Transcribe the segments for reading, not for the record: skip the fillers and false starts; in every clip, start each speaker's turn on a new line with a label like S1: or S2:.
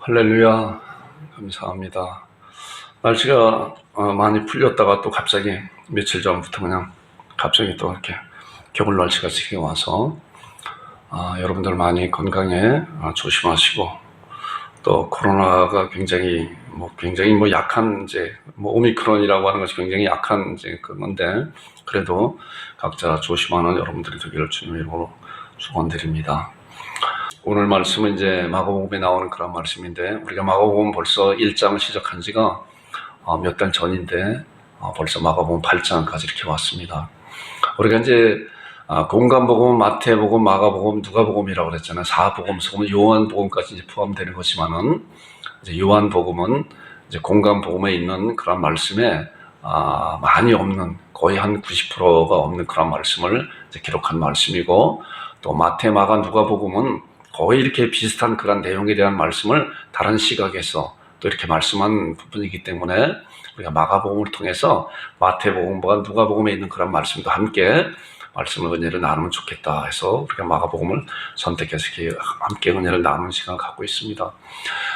S1: 할렐루야, 감사합니다. 날씨가 많이 풀렸다가 또 갑자기 며칠 전부터 그냥 갑자기 또 이렇게 겨울 날씨가 지금 와서 여러분들 많이 건강에 조심하시고, 또 코로나가 굉장히 약한 이제 오미크론이라고 하는 것이 굉장히 약한 이제 그건데, 그래도 각자 조심하는 여러분들이 되기를 주님의 이름으로 축원드립니다. 오늘 말씀은 이제 마가복음에 나오는 그런 말씀인데, 우리가 마가복음 벌써 1장을 시작한 지가 몇 달 전인데 벌써 마가복음 8장까지 이렇게 왔습니다. 우리가 이제 공관복음, 마태복음, 마가복음, 누가복음이라고 그랬잖아요. 4복음, 소금, 요한복음까지 이제 포함되는 거지만은, 이제 요한복음은 이제 공관복음에 있는 그런 말씀에 많이 없는, 거의 한 90%가 없는 그런 말씀을 이제 기록한 말씀이고, 또 마태, 마가, 누가복음은 거의 이렇게 비슷한 그런 내용에 대한 말씀을 다른 시각에서 또 이렇게 말씀한 부분이기 때문에, 우리가 마가복음을 통해서 마태복음과 누가복음에 있는 그런 말씀도 함께 말씀을 은혜를 나누면 좋겠다 해서 우리가 마가복음을 선택해서 이렇게 함께 은혜를 나누는 시간을 갖고 있습니다.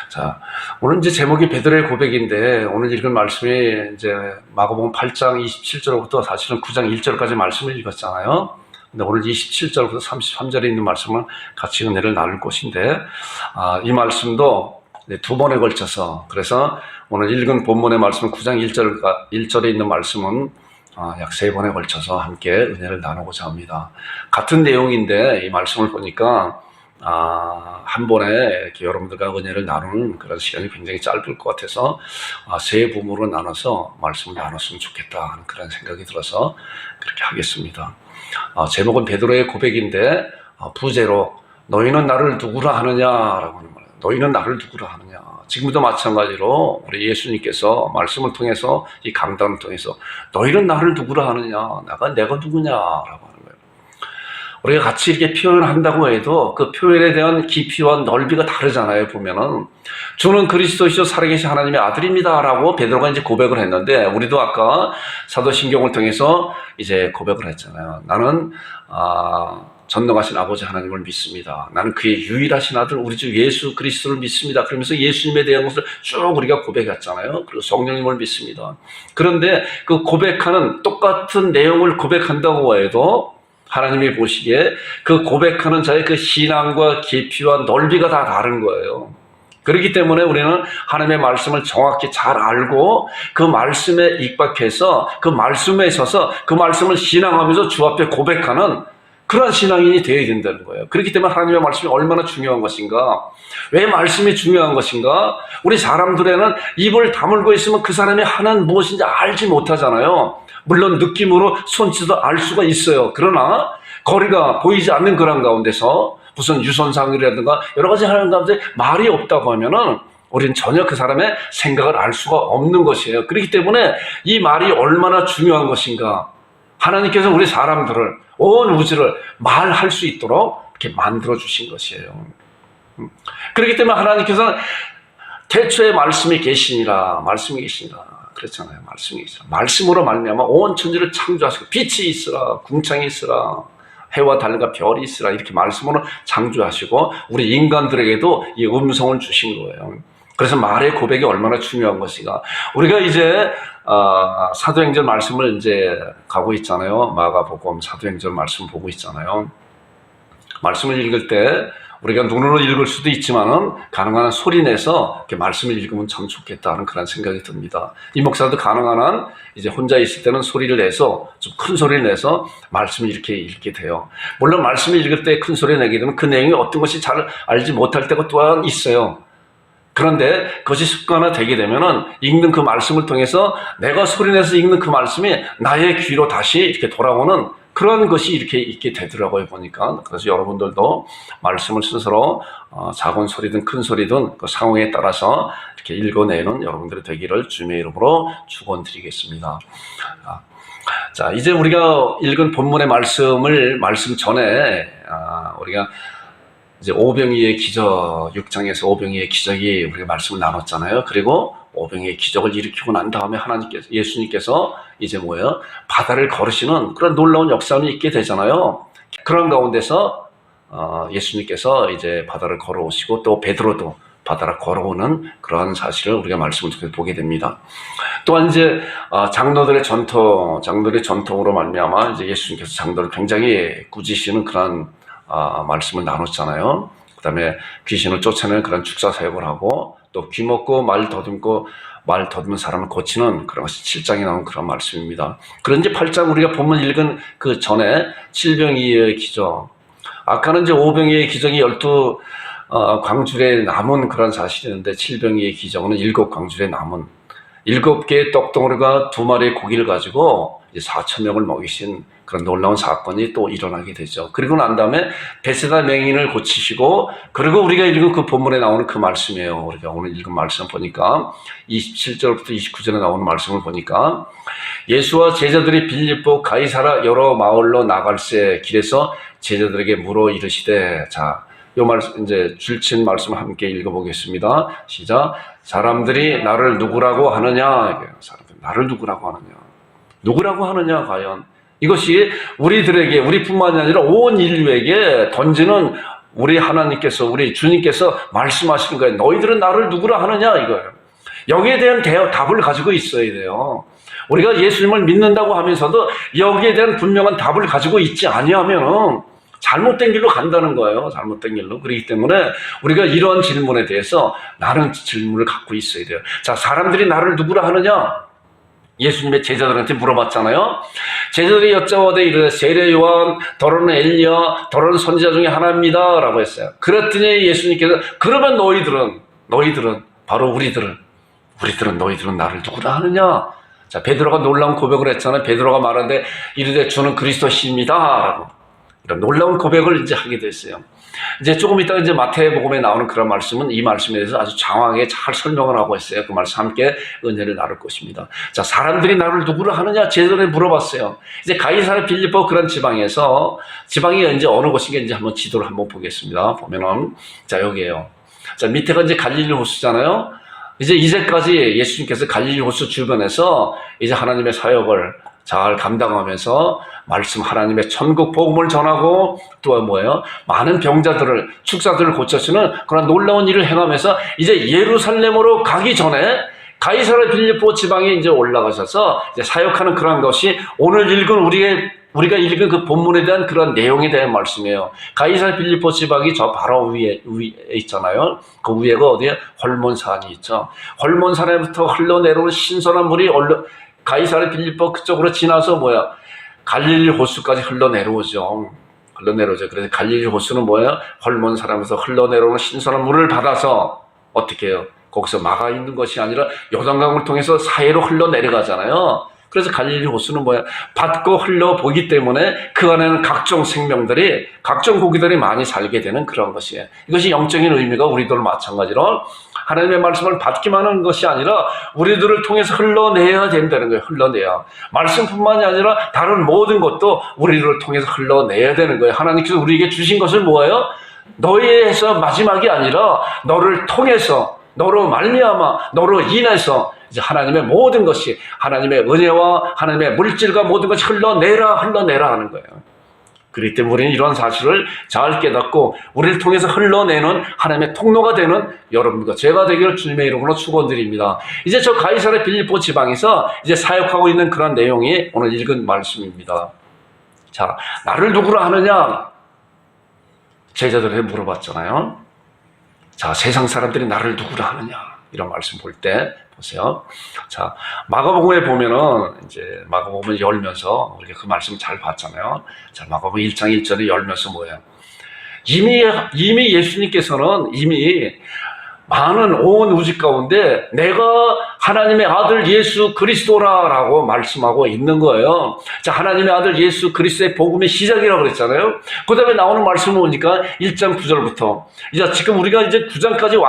S1: 자, 오늘 이제 제목이 베드로의 고백인데, 오늘 읽은 말씀이 이제 마가복음 8장 27절부터 사실은 9장 1절까지 말씀을 읽었잖아요. 근데 오늘 27절부터 33절에 있는 말씀을 같이 은혜를 나눌 것인데, 이 말씀도 두 번에 걸쳐서, 그래서 오늘 읽은 본문의 말씀 9장 1절에 있는 말씀은 약 3번에 걸쳐서 함께 은혜를 나누고자 합니다. 같은 내용인데 이 말씀을 보니까 한 번에 이렇게 여러분들과 은혜를 나누는 그런 시간이 굉장히 짧을 것 같아서 세 부분으로 나눠서 말씀을 나눴으면 좋겠다 하는 그런 생각이 들어서 그렇게 하겠습니다. 제목은 베드로의 고백인데, 부제로 너희는 나를 누구라 하느냐라고 하는 말이에요. 너희는 나를 누구라 하느냐. 지금도 마찬가지로 우리 예수님께서 말씀을 통해서, 이 강단을 통해서 너희는 나를 누구라 하느냐, 내가 누구냐라고 하는 거예요. 우리가 같이 이렇게 표현을 한다고 해도 그 표현에 대한 깊이와 넓이가 다르잖아요. 보면은 주는 그리스도시요 살아계신 하나님의 아들입니다라고 베드로가 이제 고백을 했는데, 우리도 아까 사도신경을 통해서 이제 고백을 했잖아요. 나는 전능하신 아버지 하나님을 믿습니다. 나는 그의 유일하신 아들 우리 주 예수 그리스도를 믿습니다. 그러면서 예수님에 대한 것을 쭉 우리가 고백했잖아요. 그리고 성령님을 믿습니다. 그런데 그 고백하는, 똑같은 내용을 고백한다고 해도 하나님이 보시기에 그 고백하는 자의 그 신앙과 깊이와 넓이가 다 다른 거예요. 그렇기 때문에 우리는 하나님의 말씀을 정확히 잘 알고 그 말씀에 입각해서 그 말씀에 있어서 그 말씀을 신앙하면서 주 앞에 고백하는 그런 신앙인이 되어야 된다는 거예요. 그렇기 때문에 하나님의 말씀이 얼마나 중요한 것인가, 왜 말씀이 중요한 것인가. 우리 사람들에는 입을 다물고 있으면 그 사람이 하는 무엇인지 알지 못하잖아요. 물론 느낌으로 손짓도 알 수가 있어요. 그러나 거리가 보이지 않는 그런 가운데서 무슨 유선상이라든가 여러 가지 하는 가운데 말이 없다고 하면은 우리는 전혀 그 사람의 생각을 알 수가 없는 것이에요. 그렇기 때문에 이 말이 얼마나 중요한 것인가. 하나님께서 우리 사람들을, 온 우주를 말할 수 있도록 이렇게 만들어 주신 것이에요. 그렇기 때문에 하나님께서는 태초에 말씀이 계시니라 그랬잖아요. 말씀이 계시니라. 말씀으로 말미암아 온 천지를 창조하시고 빛이 있으라, 궁창이 있으라, 해와 달과 별이 있으라, 이렇게 말씀으로 창조하시고 우리 인간들에게도 이 음성을 주신 거예요. 그래서 말의 고백이 얼마나 중요한 것인가. 우리가 이제 사도행전 말씀을 이제 가고 있잖아요. 마가복음 사도행전 말씀 보고 있잖아요. 말씀을 읽을 때 우리가 눈으로 읽을 수도 있지만은 가능한 한 소리 내서 이렇게 말씀을 읽으면 참 좋겠다는 그런 생각이 듭니다. 이 목사도 가능한 한 이제 혼자 있을 때는 소리를 내서, 좀 큰 소리를 내서 말씀을 이렇게 읽게 돼요. 물론 말씀을 읽을 때 큰 소리 내게 되면 그 내용이 어떤 것이 잘 알지 못할 때가 또한 있어요. 그런데 그것이 습관화 되게 되면은 읽는 그 말씀을 통해서 내가 소리내서 읽는 그 말씀이 나의 귀로 다시 이렇게 돌아오는 그런 것이 이렇게 있게 되더라고요, 보니까. 그래서 여러분들도 말씀을 스스로 작은 소리든 큰 소리든 그 상황에 따라서 이렇게 읽어내는 여러분들이 되기를 주님의 이름으로 축원드리겠습니다. 자, 이제 우리가 읽은 본문의 말씀 전에 우리가 이제 오병이의 기적, 6장에서 오병이의 기적이 우리가 말씀을 나눴잖아요. 그리고 오병이의 기적을 일으키고 난 다음에 예수님께서 이제 바다를 걸으시는 그런 놀라운 역사는 있게 되잖아요. 그런 가운데서 예수님께서 이제 바다를 걸어오시고 또 베드로도 바다라 걸어오는 그러한 사실을 우리가 말씀을 통해서 보게 됩니다. 또한 이제 장로들의 전통으로 말미암아 이제 예수님께서 장로를 굉장히 꾸짖으시는 그런 말씀을 나눴잖아요. 그다음에 귀신을 쫓아내는 그런 축사 사역을 하고 또 귀먹고 말 더듬은 사람을 고치는 그런 것이 7장에 나온 그런 말씀입니다. 그런데 8장 우리가 본문 읽은 그 전에 칠병이의 기적, 아까는 이제 오병이의 기적이 12 광줄에 남은 그런 사실이었는데 칠병이의 기적은 7 광줄에 남은 7개의 떡덩어리가 2마리의 고기를 가지고 4,000명을 먹이신 그런 놀라운 사건이 또 일어나게 되죠. 그리고 난 다음에 베세다 맹인을 고치시고, 그리고 우리가 읽은 그 본문에 나오는 그 말씀이에요. 우리가 오늘 읽은 말씀 보니까 27절부터 29절에 나오는 말씀을 보니까 예수와 제자들이 빌립보 가이사라 여러 마을로 나갈새 길에서 제자들에게 물어 이르시되, 자, 요 말씀 이제 줄친 말씀을 함께 읽어보겠습니다. 시작. 사람들이 나를 누구라고 하느냐? 사람들이 나를 누구라고 하느냐? 누구라고 하느냐 과연? 이것이 우리들에게, 우리뿐만이 아니라 온 인류에게 던지는 우리 하나님께서, 우리 주님께서 말씀하시는 거예요. 너희들은 나를 누구라 하느냐 이거예요. 여기에 대한 답을 가지고 있어야 돼요. 우리가 예수님을 믿는다고 하면서도 여기에 대한 분명한 답을 가지고 있지 아니하면은 잘못된 길로 간다는 거예요. 잘못된 길로. 그렇기 때문에 우리가 이러한 질문에 대해서 나는 질문을 갖고 있어야 돼요. 자, 사람들이 나를 누구라 하느냐? 예수님의 제자들한테 물어봤잖아요. 제자들이 여쭤보되 이르되 세례 요한, 더러는 엘리야, 더러는 선지자 중에 하나입니다 라고 했어요. 그랬더니 예수님께서 그러면 너희들은 바로 우리들은 너희들은 나를 누구라 하느냐? 자, 베드로가 놀라운 고백을 했잖아요. 베드로가 말하는데 이르되 주는 그리스도십니다 라고 이런 놀라운 고백을 이제 하게 됐어요. 이제 조금 이따가 이제 마태복음에 나오는 그런 말씀은 이 말씀에 대해서 아주 장황하게 잘 설명을 하고 있어요. 그 말씀 함께 은혜를 나눌 것입니다. 자, 사람들이 나를 누구를 하느냐 제자들이 물어봤어요. 이제 가이사랴 빌립보 그런 지방이 이제 어느 곳인지 한번 지도를 한번 보겠습니다. 보면은 자, 여기에요. 자, 밑에가 이제 갈릴리 호수잖아요. 이제까지 예수님께서 갈릴리 호수 주변에서 이제 하나님의 사역을 잘 감당하면서 말씀 하나님의 천국 복음을 전하고 또 많은 병자들을, 축사들을 고쳐주는 그런 놀라운 일을 행하면서 이제 예루살렘으로 가기 전에 가이사랴 빌립보 지방에 이제 올라가셔서 이제 사역하는 그런 것이 오늘 우리가 읽은 그 본문에 대한 그런 내용에 대한 말씀이에요. 가이사랴 빌립보 지방이 저 바로 위에 있잖아요. 그 위에가 어디에? 헐몬산이 있죠. 헐몬산에부터 흘러내려오는 신선한 물이 가이사랴 빌립보 그쪽으로 지나서 갈릴리 호수까지 흘러내려오죠. 그래서 갈릴리 호수는 헐몬산에서 흘러내려오는 신선한 물을 받아서 어떻게 해요? 거기서 막아 있는 것이 아니라 요단강을 통해서 사해로 흘러내려가잖아요. 그래서 갈릴리 호수는 받고 흘러보기 때문에 그 안에는 각종 생명들이, 각종 고기들이 많이 살게 되는 그런 것이에요. 이것이 영적인 의미가 우리들 마찬가지로 하나님의 말씀을 받기만 하는 것이 아니라 우리들을 통해서 흘러내야 된다는 거예요. 흘러내야. 말씀뿐만이 아니라 다른 모든 것도 우리들을 통해서 흘러내야 되는 거예요. 하나님께서 우리에게 주신 것은 뭐예요? 너희에서 마지막이 아니라 너를 통해서, 너로 말미암아, 너로 인해서 이제 하나님의 모든 것이, 하나님의 은혜와 하나님의 물질과 모든 것이 흘러내라 하는 거예요. 그렇기 때문에 우리는 이런 사실을 잘 깨닫고 우리를 통해서 흘러내는 하나님의 통로가 되는 여러분과 제가 되기를 주님의 이름으로 축원드립니다. 이제 저 가이사랴 빌립보 지방에서 이제 사역하고 있는 그런 내용이 오늘 읽은 말씀입니다. 자, 나를 누구라 하느냐? 제자들에게 물어봤잖아요. 자, 세상 사람들이 나를 누구라 하느냐? 이런 말씀 볼 때 보세요. 자, 마가복음에 보면은 이제 마가복음을 열면서 우리가 그 말씀 잘 봤잖아요. 자, 마가복음 1장 1절에 열면서 이미 예수님께서는 이미 많은 온 우주 가운데 내가 하나님의 아들 예수 그리스도라라고 말씀하고 있는 거예요. 자, 하나님의 아들 예수 그리스도의 복음의 시작이라고 그랬잖아요. 그 다음에 나오는 말씀을 보니까 1장 9절부터 이제 지금 우리가 이제 9장까지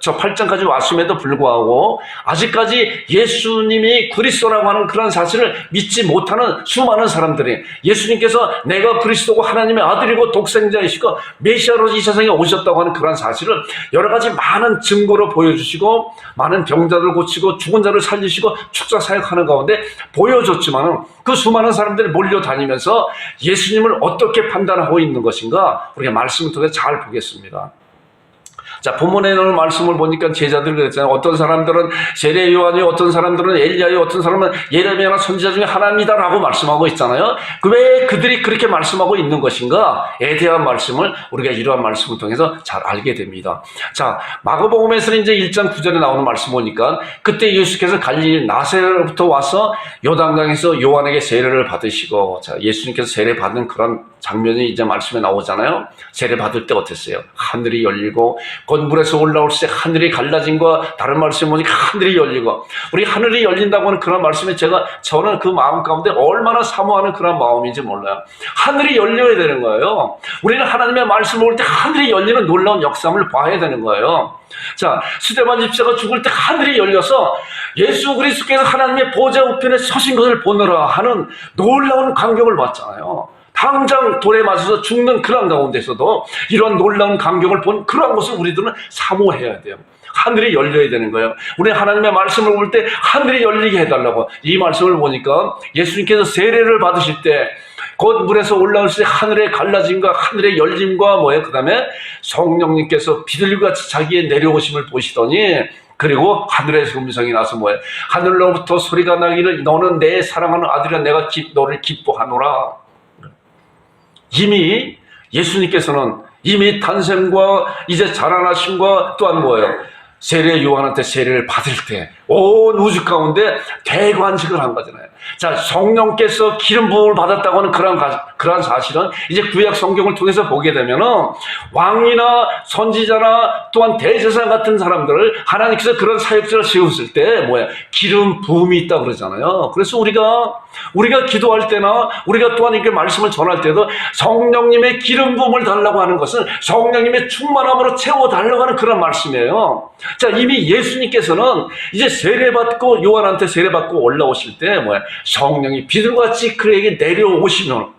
S1: 저 8장까지 왔음에도 불구하고 아직까지 예수님이 그리스도라고 하는 그런 사실을 믿지 못하는 수많은 사람들이, 예수님께서 내가 그리스도고 하나님의 아들이고 독생자이시고 메시아로 이 세상에 오셨다고 하는 그런 사실을 여러 가지 많은 증거로 보여주시고 많은 병자를 고치고 죽은 자를 살리시고 축사 사역하는 가운데 보여줬지만 그 수많은 사람들이 몰려다니면서 예수님을 어떻게 판단하고 있는 것인가 우리가 말씀을 통해 잘 보겠습니다. 자, 본문에 나오는 말씀을 보니까 제자들 그랬잖아요. 어떤 사람들은 세례 요한이, 어떤 사람들은 엘리야이, 어떤 사람은 예레미야나 선지자 중에 하나입니다라고 말씀하고 있잖아요. 왜 그들이 그렇게 말씀하고 있는 것인가에 대한 말씀을 우리가 이러한 말씀을 통해서 잘 알게 됩니다. 자, 마가복음에서는 이제 1장 9절에 나오는 말씀 보니까 그때 예수께서 갈릴리 나사렛으로부터 와서 요단강에서 요한에게 세례를 받으시고, 자, 예수님께서 세례 받는 그런 장면이 이제 말씀에 나오잖아요. 세례 받을 때 어땠어요? 하늘이 열리고 곧 물에서 올라올 때 하늘이 갈라진과, 다른 말씀에 보니까 하늘이 열리고, 우리 하늘이 열린다고 하는 그런 말씀에 저는 그 마음 가운데 얼마나 사모하는 그런 마음인지 몰라요. 하늘이 열려야 되는 거예요. 우리는 하나님의 말씀을 볼 때 하늘이 열리는 놀라운 역사를 봐야 되는 거예요. 자, 스데반 집사가 죽을 때 하늘이 열려서 예수 그리스도께서 하나님의 보좌 우편에 서신 것을 보느라 하는 놀라운 광경을 봤잖아요. 당장 돌에 맞아서 죽는 그런 가운데서도 이런 놀라운 광경을 본 그런 것을 우리들은 사모해야 돼요. 하늘이 열려야 되는 거예요. 우리 하나님의 말씀을 볼 때 하늘이 열리게 해달라고. 이 말씀을 보니까 예수님께서 세례를 받으실 때 곧 물에서 올라올 때 하늘의 갈라짐과 하늘의 열림과 그 다음에 성령님께서 비둘기같이 자기의 내려오심을 보시더니, 그리고 하늘에서 음성이 나서 하늘로부터 소리가 나기를 너는 내 사랑하는 아들이라, 내가 너를 기뻐하노라. 이미 예수님께서는 이미 탄생과 이제 자라나심과 또한 세례 요한한테 세례를 받을 때 온 우주 가운데 대관식을 한 거잖아요. 자, 성령께서 기름 부음을 받았다고 하는 그런 사실은 이제 구약 성경을 통해서 보게 되면은 왕이나 선지자나 또한 대제사장 같은 사람들을 하나님께서 그런 사역자를 세웠을 때 기름 부음이 있다 그러잖아요. 그래서 우리가 기도할 때나 우리가 또한 이렇게 말씀을 전할 때도 성령님의 기름 부음을 달라고 하는 것은 성령님의 충만함으로 채워달라고 하는 그런 말씀이에요. 자, 이미 예수님께서는 이제 세례받고 요한한테 세례받고 올라오실 때 성령이 비둘기같이 그에게 내려오시면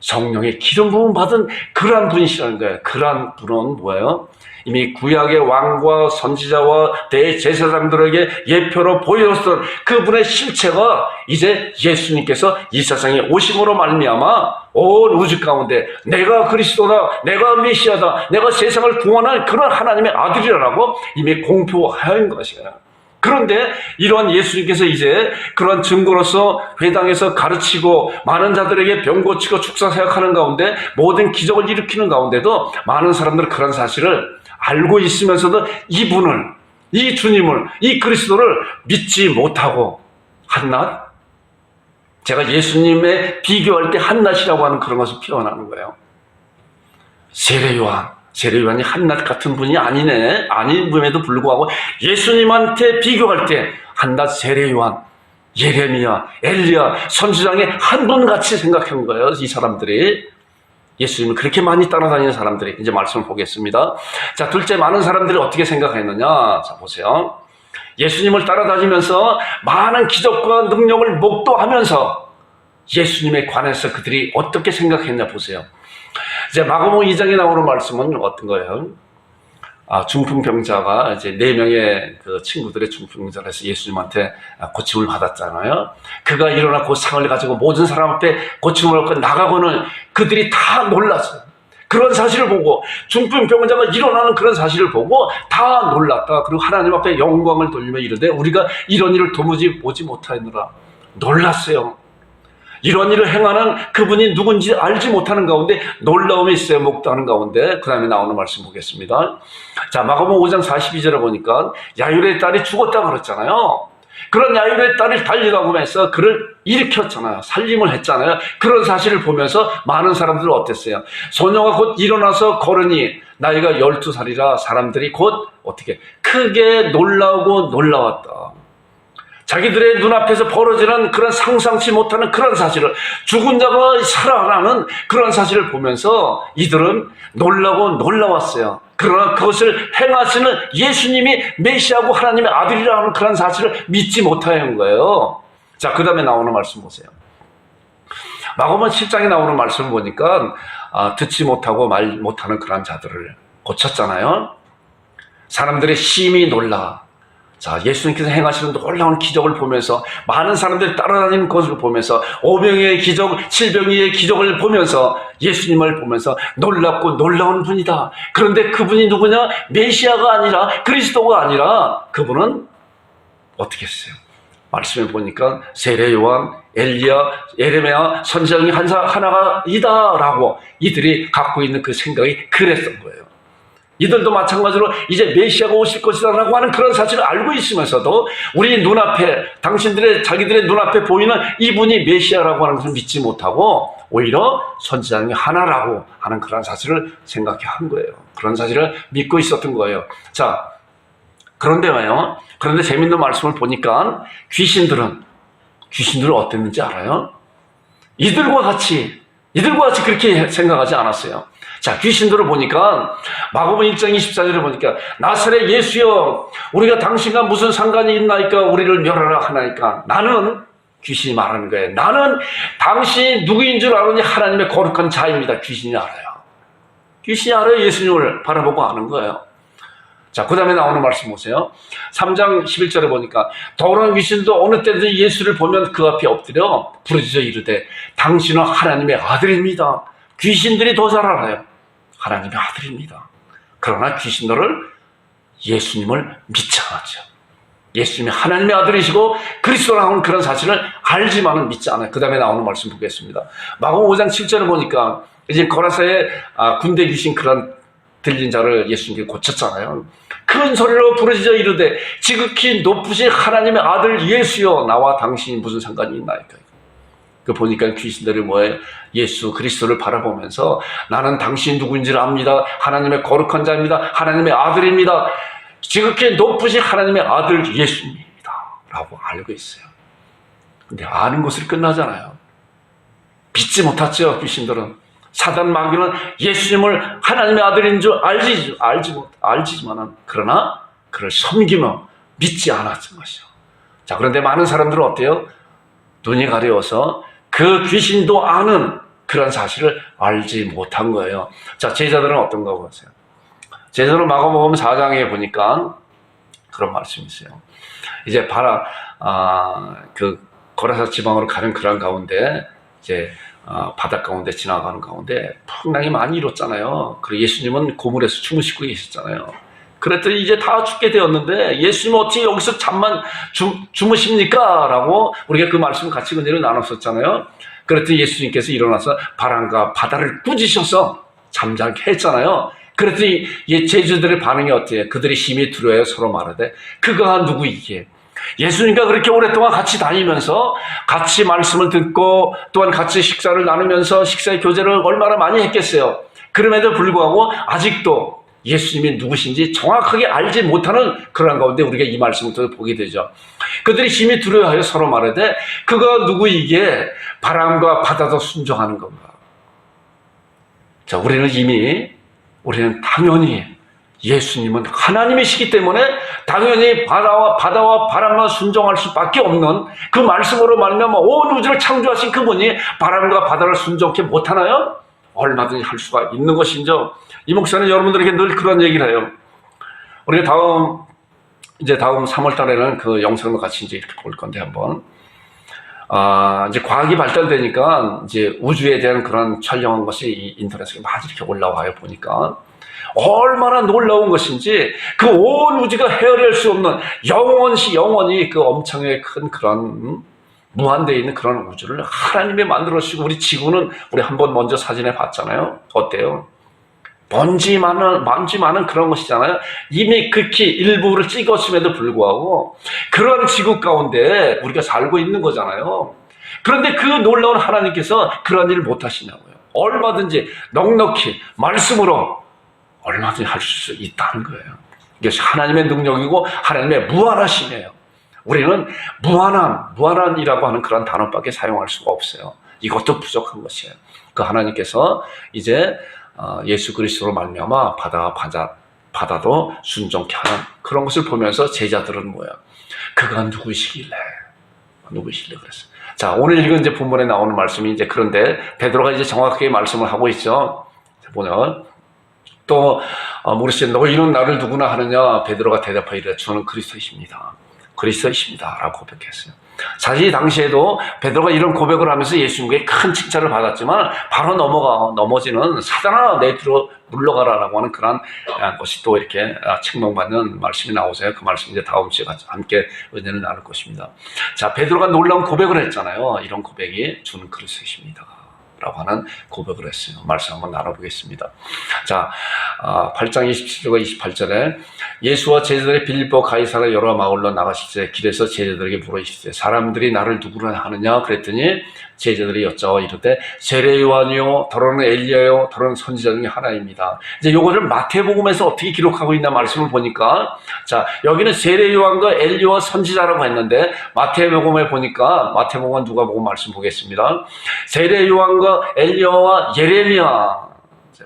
S1: 성령의 기름 부음 받은 그러한 분이시라는 거예요. 그러한 분은 이미 구약의 왕과 선지자와 대제사장들에게 예표로 보여줬던 그분의 실체가 이제 예수님께서 이 세상에 오심으로 말미암아 온 우주 가운데 내가 그리스도다, 내가 메시아다, 내가 세상을 구원할 그런 하나님의 아들이라고 이미 공표한 것이에요. 그런데 이러한 예수님께서 이제 그런 증거로서 회당에서 가르치고 많은 자들에게 병 고치고 축사 사역하는 가운데 모든 기적을 일으키는 가운데도 많은 사람들은 그런 사실을 알고 있으면서도 이분을, 이 주님을, 이 그리스도를 믿지 못하고 한낱, 제가 예수님에 비교할 때 한낱이라고 하는 그런 것을 표현하는 거예요. 세례 요한이 한낱 같은 분이 아님에도 불구하고 예수님한테 비교할 때 한낱 세례 요한, 예레미야, 엘리야, 선지자의 한 분 같이 생각한 거예요. 이 사람들이. 예수님을 그렇게 많이 따라다니는 사람들이. 이제 말씀을 보겠습니다. 자, 둘째, 많은 사람들이 어떻게 생각했느냐. 자, 보세요. 예수님을 따라다니면서 많은 기적과 능력을 목도하면서 예수님에 관해서 그들이 어떻게 생각했냐 보세요. 이제 마가복음 2장에 나오는 말씀은 어떤 거예요? 중풍병자가 이제 4명의 그 친구들의 중풍병자를 해서 예수님한테 고침을 받았잖아요. 그가 일어나 그 상을 가지고 모든 사람 앞에 고침을 받고 나가고는 그들이 다 놀랐어요. 그런 사실을 보고, 중풍병자가 일어나는 그런 사실을 보고 다 놀랐다. 그리고 하나님 앞에 영광을 돌리며 이르되 우리가 이런 일을 도무지 보지 못하였느라. 놀랐어요. 이런 일을 행하는 그분이 누군지 알지 못하는 가운데 놀라움이 있어요. 목도하는 가운데. 그 다음에 나오는 말씀 보겠습니다. 자, 마가복음 5장 42절에 보니까 야율의 딸이 죽었다 그랬잖아요. 그런 야율의 딸이 달리다 보면서 그를 일으켰잖아요. 살림을 했잖아요. 그런 사실을 보면서 많은 사람들은 어땠어요? 소녀가 곧 일어나서 걸으니 나이가 12살이라 사람들이 곧 어떻게 크게 놀라고 놀라웠다. 자기들의 눈앞에서 벌어지는 그런 상상치 못하는 그런 사실을, 죽은 자가 살아나는 그런 사실을 보면서 이들은 놀라고 놀라웠어요. 그러나 그것을 행하시는 예수님이 메시아고 하나님의 아들이라는 그런 사실을 믿지 못하는 거예요. 자, 그 다음에 나오는 말씀 보세요. 마가복음 7장에 나오는 말씀을 보니까 듣지 못하고 말 못하는 그런 자들을 고쳤잖아요. 사람들의 심히 놀라 자, 예수님께서 행하시는 놀라운 기적을 보면서 많은 사람들이 따라다니는 것을 보면서 오병이의 기적, 칠병이의 기적을 보면서 예수님을 보면서 놀랍고 놀라운 분이다. 그런데 그분이 누구냐? 메시아가 아니라 그리스도가 아니라 그분은 어떻게 했어요? 말씀에 보니까 세례 요한, 엘리야, 예레미야 선지자중에 하나가 이다라고 이들이 갖고 있는 그 생각이 그랬던 거예요. 이들도 마찬가지로 이제 메시아가 오실 것이다라고 하는 그런 사실을 알고 있으면서도 우리 눈앞에 자기들의 눈앞에 보이는 이분이 메시아라고 하는 것을 믿지 못하고 오히려 선지자 중에 하나라고 하는 그런 사실을 생각해 한 거예요. 그런 사실을 믿고 있었던 거예요. 자, 그런데 재밌는 말씀을 보니까 귀신들은 어땠는지 알아요? 이들과 같이 그렇게 생각하지 않았어요. 자, 귀신들을 보니까 마가복음 1장 24절에 보니까 나사렛 예수여 우리가 당신과 무슨 상관이 있나이까 우리를 멸하라 하나이까. 나는 귀신이 말하는 거예요. 나는 당신이 누구인 줄 아느니 하나님의 거룩한 자입니다. 귀신이 알아요. 귀신이 알아요. 예수님을 바라보고 아는 거예요. 자, 그 다음에 나오는 말씀 보세요. 3장 11절에 보니까 더러운 귀신도 어느 때든지 예수를 보면 그 앞에 엎드려 부르짖어 이르되 당신은 하나님의 아들입니다. 귀신들이 더 잘 알아요. 하나님의 아들입니다. 그러나 귀신들을 예수님을 믿지 않았죠. 예수님이 하나님의 아들이시고 그리스도라는 그런 사실을 알지만은 믿지 않아요. 그 다음에 나오는 말씀 보겠습니다. 마가복음 5장 7절을 보니까 이제 거라사의 군대 귀신 그런 들린 자를 예수님께 고쳤잖아요. 큰 소리로 부르짖어 이르되 지극히 높으신 하나님의 아들 예수여 나와 당신이 무슨 상관이 있나이까. 그 보니까 귀신들이 뭐예요? 예수 그리스도를 바라보면서 나는 당신이 누구인지를 압니다. 하나님의 거룩한 자입니다. 하나님의 아들입니다. 지극히 높으신 하나님의 아들 예수님입니다. 라고 알고 있어요. 근데 아는 것으로 끝나잖아요. 믿지 못했죠. 귀신들은. 사단 마귀는 예수님을 하나님의 아들인 줄 알지만은 그러나 그를 섬기며 믿지 않았던 것이죠. 자, 그런데 많은 사람들은 어때요? 눈이 가려워서 그 귀신도 아는 그런 사실을 알지 못한 거예요. 자, 제자들은 어떤가 보세요. 제자들은 마가복음 4장에 보니까 그런 말씀이 있어요. 이제 그 거라사 지방으로 가는 그런 가운데 이제 바다 가운데 지나가는 가운데 풍랑이 많이 일었잖아요. 그리고 예수님은 고물에서 주무시고 계셨잖아요. 그랬더니 이제 다 죽게 되었는데 예수님은 어떻게 여기서 잠만 주무십니까? 라고 우리가 그 말씀을 같이 은혜를 나눴었잖아요. 그랬더니 예수님께서 일어나서 바람과 바다를 꾸짖으셔서 잠자게 했잖아요. 그랬더니 제자들의 반응이 어때요? 그들이 심히 두려워해 서로 말하되 그가 누구이기에? 예수님과 그렇게 오랫동안 같이 다니면서 같이 말씀을 듣고 또한 같이 식사를 나누면서 식사의 교제를 얼마나 많이 했겠어요. 그럼에도 불구하고 아직도 예수님이 누구신지 정확하게 알지 못하는 그런 가운데 우리가 이 말씀을 또 보게 되죠. 그들이 심히 두려워하여 서로 말하되 그가 누구이기에 바람과 바다도 순종하는 건가. 자, 우리는 당연히 예수님은 하나님이시기 때문에 당연히 바다와 바람만 순종할 수밖에 없는 그 말씀으로 말미암아 온 우주를 창조하신 그분이 바람과 바다를 순종케 못하나요? 얼마든지 할 수가 있는 것이죠. 이 목사는 여러분들에게 늘 그런 얘기를 해요. 우리가 다음 3월 달에는 그 영상을 같이 이제 이렇게 볼 건데 한번. 이제 과학이 발달되니까 이제 우주에 대한 그런 촬영한 것이 인터넷에 많이 이렇게 올라와요, 보니까. 얼마나 놀라운 것인지 그 온 우주가 헤아릴 수 없는 영원히 그 엄청나게 큰 그런 무한대에 있는 그런 우주를 하나님이 만들어주시고 우리 지구는 우리 한번 먼저 사진에 봤잖아요. 어때요? 먼지 많은 그런 것이잖아요. 이미 극히 일부를 찍었음에도 불구하고 그런 지구 가운데 우리가 살고 있는 거잖아요. 그런데 그 놀라운 하나님께서 그런 일을 못 하시냐고요. 얼마든지 넉넉히 말씀으로 얼마든지 할 수 있다는 거예요. 이것이 하나님의 능력이고 하나님의 무한하심이에요. 우리는 무한한이라고 하는 그런 단어밖에 사용할 수가 없어요. 이것도 부족한 것이에요. 그 하나님께서 이제 예수 그리스도로 말미암아 바다도 순종케 하는 그런 것을 보면서 제자들은 뭐야? 그가 누구시길래 그랬어요. 자, 오늘 읽은 이제 본문에 나오는 말씀이 이제 그런데 베드로가 이제 정확하게 말씀을 하고 있죠. 보면 또 물으시되 너희는 나를 누구나 하느냐? 베드로가 대답하기를 저는 그리스도이십니다. 그리스도이십니다. 라고 고백했어요. 사실 당시에도 베드로가 이런 고백을 하면서 예수님께 큰 칭찬을 받았지만 바로 넘어지는 사단아 내 뒤로 물러가라라고 하는 그런 것이 또 이렇게 책망받는 말씀이 나오세요. 그 말씀 이제 다음 주에 함께 은혜를 나눌 것입니다. 자, 베드로가 놀라운 고백을 했잖아요. 이런 고백이 주는 그리스도이십니다. 라고 하는 고백을 했어요. 말씀 한번 나눠보겠습니다. 자, 8장 27절과 28절에 예수와 제자들이 빌립보 가이사라 여러 마을로 나가실 때 길에서 제자들에게 물으시되 사람들이 나를 누구라 하느냐? 그랬더니 제자들이 여짜와 이르되 세례 요한이요 더러는 엘리야요 더러는 선지자 중에 하나입니다. 이제 요거를 마태복음에서 어떻게 기록하고 있나 말씀을 보니까 자, 여기는 세례 요한과 엘리야와 선지자라고 했는데 마태복음에 보니까 마태복음은 누가복음 말씀 보겠습니다. 세례 요한과 엘리야와 예레미야.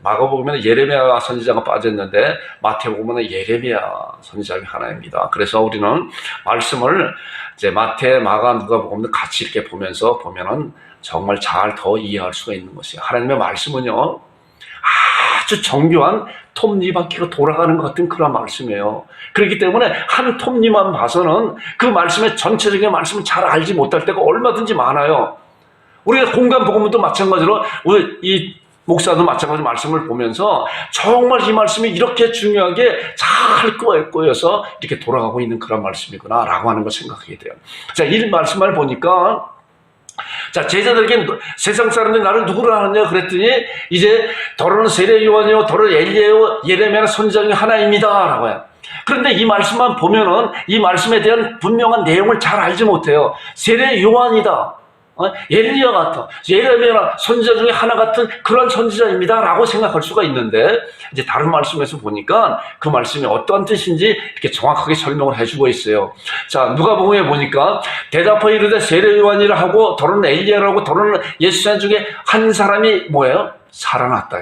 S1: 마가복음에는 예레미야 선지자가 빠졌는데 마태복음은 예레미야 선지자 중에 하나입니다. 그래서 우리는 말씀을 이제 마태, 마가, 누가복음도 같이 이렇게 보면은 정말 잘 더 이해할 수가 있는 것이에요. 하나님의 말씀은요 아주 정교한 톱니바퀴가 돌아가는 것 같은 그런 말씀이에요. 그렇기 때문에 한 톱니만 봐서는 그 말씀의 전체적인 말씀을 잘 알지 못할 때가 얼마든지 많아요. 우리가 공간 복음도 마찬가지로 우리 이 목사도 마찬가지로 말씀을 보면서 정말 이 말씀이 이렇게 중요하게 잘 꼬여서 이렇게 돌아가고 있는 그런 말씀이구나 라고 하는 걸 생각하게 돼요. 자, 이 말씀을 보니까 자, 제자들에게 세상 사람들이 나를 누구라 하느냐 그랬더니 이제 더러는 세례 요한이요 더러는 엘리야요 예레미야 선지자 중에 하나입니다 라고 해요. 그런데 이 말씀만 보면은 이 말씀에 대한 분명한 내용을 잘 알지 못해요. 세례 요한이다, 엘리야 같아, 예레미야 선지자 중에 하나 같은 그런 선지자입니다 라고 생각할 수가 있는데 이제 다른 말씀에서 보니까 그 말씀이 어떠한 뜻인지 이렇게 정확하게 설명을 해주고 있어요. 자, 누가복음에 보니까 대답하여 이르되 세례 요한이라 하고 더러는 엘리야라고 더러는 예수님 중에 한 사람이 뭐예요? 살아났다.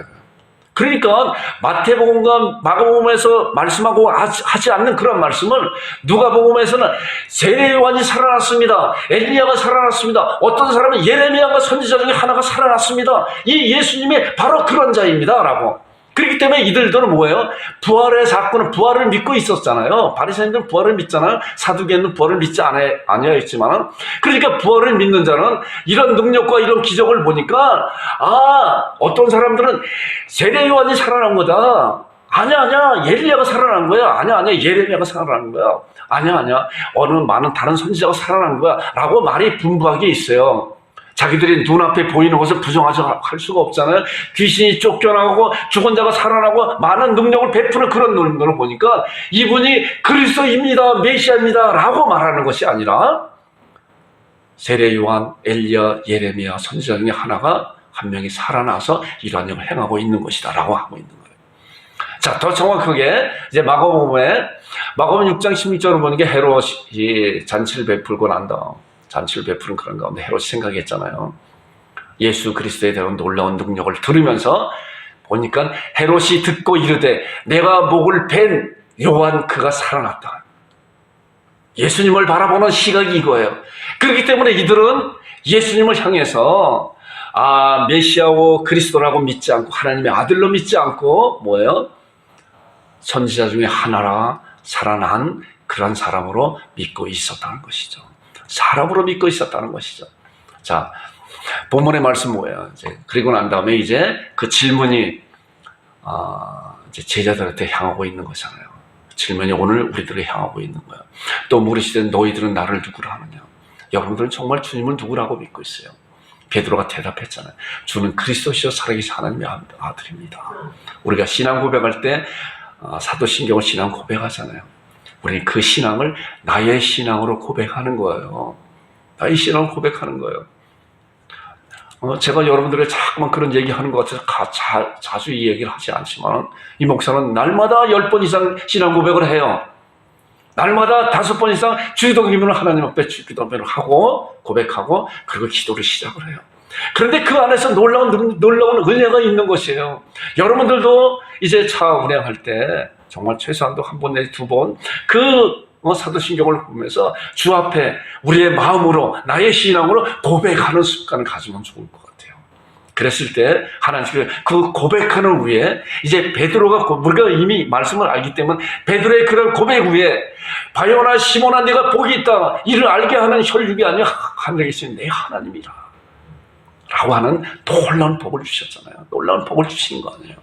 S1: 그러니까 마태복음과 마가복음에서 말씀하고 하지 않는 그런 말씀을 누가복음에서는 세례 요한이 살아났습니다, 엘리야가 살아났습니다, 어떤 사람은 예레미야가 선지자 중에 하나가 살아났습니다, 이 예수님이 바로 그런 자입니다 라고. 그렇기 때문에 이들은 뭐예요? 부활의 사건은 부활을 믿고 있었잖아요. 바리새인들은 부활을 믿잖아요. 사두개인은 부활을 믿지 아니하였지만 그러니까 부활을 믿는 자는 이런 능력과 이런 기적을 보니까 어떤 사람들은 세례 요한이 살아난 거다, 아니야 엘리야가 살아난 거야, 아니야 예레미야가 살아난 거야, 아니야 어느 많은 다른 선지자가 살아난 거야 라고 말이 분부하게 있어요. 자기들이 눈앞에 보이는 것을 부정하지 할 수가 없잖아요. 귀신이 쫓겨나고 죽은 자가 살아나고 많은 능력을 베푸는 그런 능력을 보니까 이분이 그리스도입니다, 메시아입니다 라고 말하는 것이 아니라 세례 요한, 엘리야, 예레미야 선지자 중에 하나가 한 명이 살아나서 이러한 일을 행하고 있는 것이다 라고 하고 있는 거예요. 자, 더 정확하게 이제 마가복음에 마가복음 6장 16절을 보는 게 헤롯이 잔치를 베풀고 난 다음 잔치를 베푸는 그런 가운데 헤롯이 생각했잖아요. 예수 그리스도에 대한 놀라운 능력을 들으면서 보니까 헤롯이 듣고 이르되 내가 목을 벤 요한 그가 살아났다. 예수님을 바라보는 시각이 이거예요. 그렇기 때문에 이들은 예수님을 향해서 메시아고 그리스도라고 믿지 않고 하나님의 아들로 믿지 않고 뭐예요? 선지자 중에 하나라 살아난 그런 사람으로 믿고 있었다는 것이죠. 사람으로 믿고 있었다는 것이죠. 자, 본문의 말씀 뭐예요? 그리고 난 다음에 이제 그 질문이 이제 제자들한테 향하고 있는 거잖아요. 질문이 오늘 우리들을 향하고 있는 거예요. 또 물으시되 너희들은 나를 누구라 하느냐? 여러분들은 정말 주님을 누구라고 믿고 있어요? 베드로가 대답했잖아요. 주는 그리스도시요 살아계신 하나님의 아들입니다. 우리가 신앙 고백할 때 사도신경을 신앙 고백하잖아요. 우리는 그 신앙을 나의 신앙으로 고백하는 거예요. 나의 신앙을 고백하는 거예요. 제가 여러분들에게 자꾸만 그런 얘기하는 것 같아서 자주 이 얘기를 하지 않지만 이 목사는 날마다 10번 이상 신앙 고백을 해요. 날마다 5번 이상 주기도문을 하나님 앞에 주기도문을 하고 고백하고 그리고 기도를 시작을 해요. 그런데 그 안에서 놀라운 은혜가 있는 것이에요. 여러분들도 이제 차 운행할 때 정말 최소한도 한 번 내지 2번 그 사도신경을 보면서 주 앞에 우리의 마음으로 나의 신앙으로 고백하는 습관을 가지면 좋을 것 같아요. 그랬을 때 하나님께서 그 고백하는 후에 이제 베드로가 우리가 이미 말씀을 알기 때문에 베드로의 그런 고백 후에 바요나 시몬아 네가 복이 있다 이를 알게 하는 혈육이 아니라 하늘에 계신 내 하나님이라 라고 하는 놀라운 복을 주셨잖아요. 놀라운 복을 주신 거 아니에요.